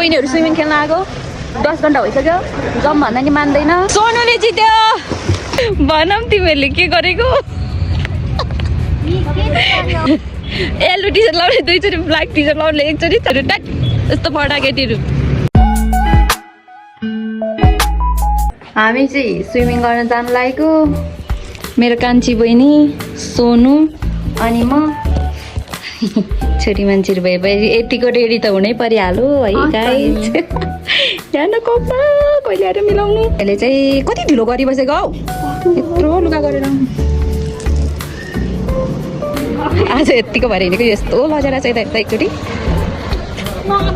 बहिनीहरू स्विमिङ खेल्न आएको 10 घण्टा भइसक्यो जम भन्दा नि मान्दैन सोनुले जित्यो भनौँ तिमीहरूले के गरेको येल्लो टी सर्ट लाउने दुईचोटि ब्ल्याक टी सर्ट लाउने एकचोटि ट्याक यस्तो फटा केटीहरू हामी चाहिँ स्विमिङ गर्न जानु लागेको मेरो कान्छी बहिनी सोनु अनि म छोरी मान्छेहरू भए यतिको रेडी त हुनै परिहाल्यो है गाइस यहाँ न कपा कहिले आएर मिलाउनु अहिले चाहिँ कति ढिलो गरिबसेको हौ यत्रो लुगा गरेर आज यत्तिको भएर हिँडेको यस्तो लगेर चाहिँ त एकचोटि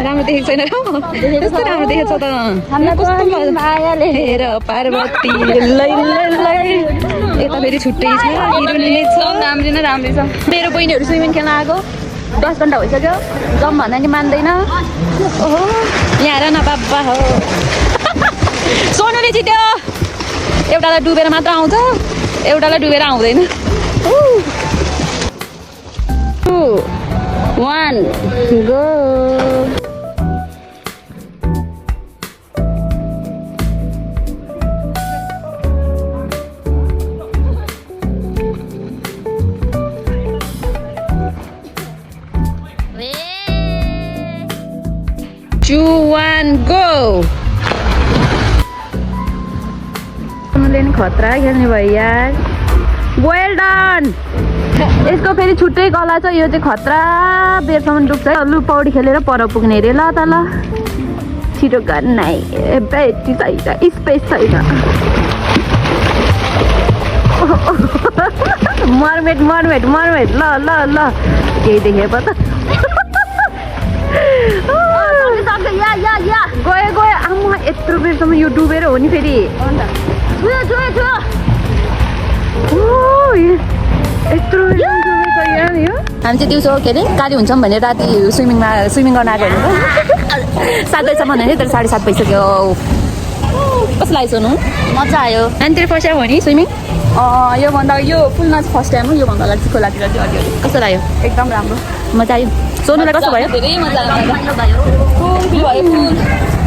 राम्रो देखेको छैन र कस्तो राम्रो देखेको छ त हेर पार्वती यता फेरि छुट्टै छ हिरोइनले छ राम्रै न राम्रै छ मेरो बहिनीहरू स्विमिङ खेल्न आएको 10 घण्टा भइसक्यो जम भन्दा नि मान्दैन ओहो यहाँ हेर न बाबा हो सोनुले जित्यो एउटालाई डुबेर मात्र आउँछ एउटालाई डुबेर आउँदैन 2 1 गो खतरा खेल्ने भयो यार वेल डन यसको फेरि छुट्टै कला छ यो चाहिँ खतरा बेरसम्म डुब्छ लु पौडी खेलेर पर पुग्ने अरे ल त ल छिटो गर्न ब्याट्री छैन स्पेस छैन मर्मेट मर्मेट मर्मेट ल ल ल केही देखे पो त गयो गयो आमा यत्रो बेरसम्म यो डुबेर हो नि फेरि यत्रो हामी चाहिँ दिउँसो के अरे गाडी हुन्छौँ भने राति स्विमिङ गर्न आएको हुन्छ 7 बजीसम्म भने तर 7:30 भइसक्यो कस्तो लाग्यो सोनु मजा आयो अनि तेरो फर्स्ट टाइम हो नि स्विमिङ योभन्दा यो पुलमा चाहिँ फर्स्ट टाइम हो योभन्दा अगाडि चाहिँ खोलातिर चाहिँ अलिअलि कस्तो लाग्यो एकदम राम्रो मजा आयो सोनुलाई कस्तो भयो धेरै मजा आयो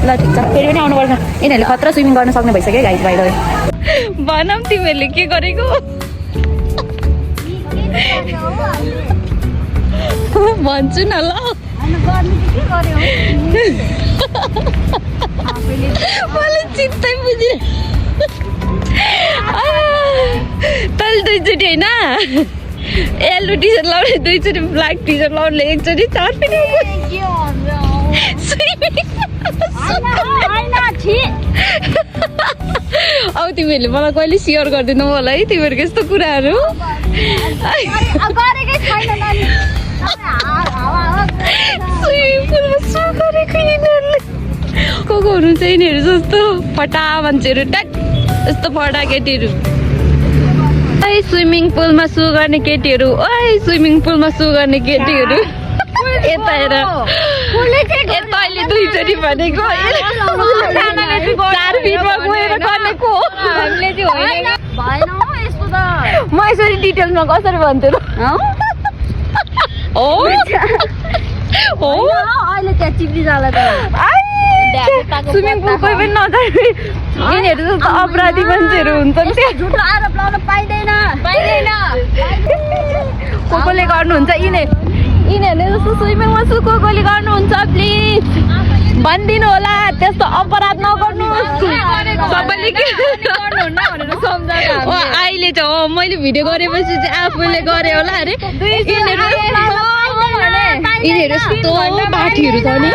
ल ठिक छ फेरि पनि आउनुपर्छ यिनीहरूले खतरा स्विमिङ गर्न सक्ने भइसक्यो गाइस बाहिर भनौँ तिमीहरूले के गरेको भन्छु न ल मलाई चित्तै बुझ्यो तैँले दुईचोटि होइन येल्लो टी सर्ट लाउने दुईचोटि ब्ल्याक टी सर्ट लाउने एकचोटि चार फेरि अब तिमीहरूले मलाई कहिले सेयर गरिदिनु होला है तिमीहरूको यस्तो कुराहरू को हुनुहुन्छ यिनीहरू जस्तो फटा मान्छेहरू ट्याक यस्तो फटा केटीहरू है स्विमिङ पुलमा सु गर्ने केटीहरू ओइ स्विमिङ पुलमा सु गर्ने केटीहरू यता हेर यता अहिले दुईचोटि भनेको 4 फिटमा गएर गर्नेको म यसरी डिटेल्समा कसरी भन्थेँ र अहिले त्यहाँ चिप्ली जाला त स्विमिङ पुल कोही पनि नजाने यिनीहरू जस्तो अपराधी मान्छेहरू हुन्छ नि झुटो आरोप लाउन पाइँदैन कसले गर्नुहुन्छ यिनीहरूले जस्तो स्विमिङमा कसले गर्नुहुन्छ प्लिज भनिदिनु होला त्यस्तो अपराध नगर्नुहोस् सबैले अहिले चाहिँ मैले भिडियो गरेपछि चाहिँ आफूले गरे होला अरे यिनीहरू यस्तो बाठीहरू छ नि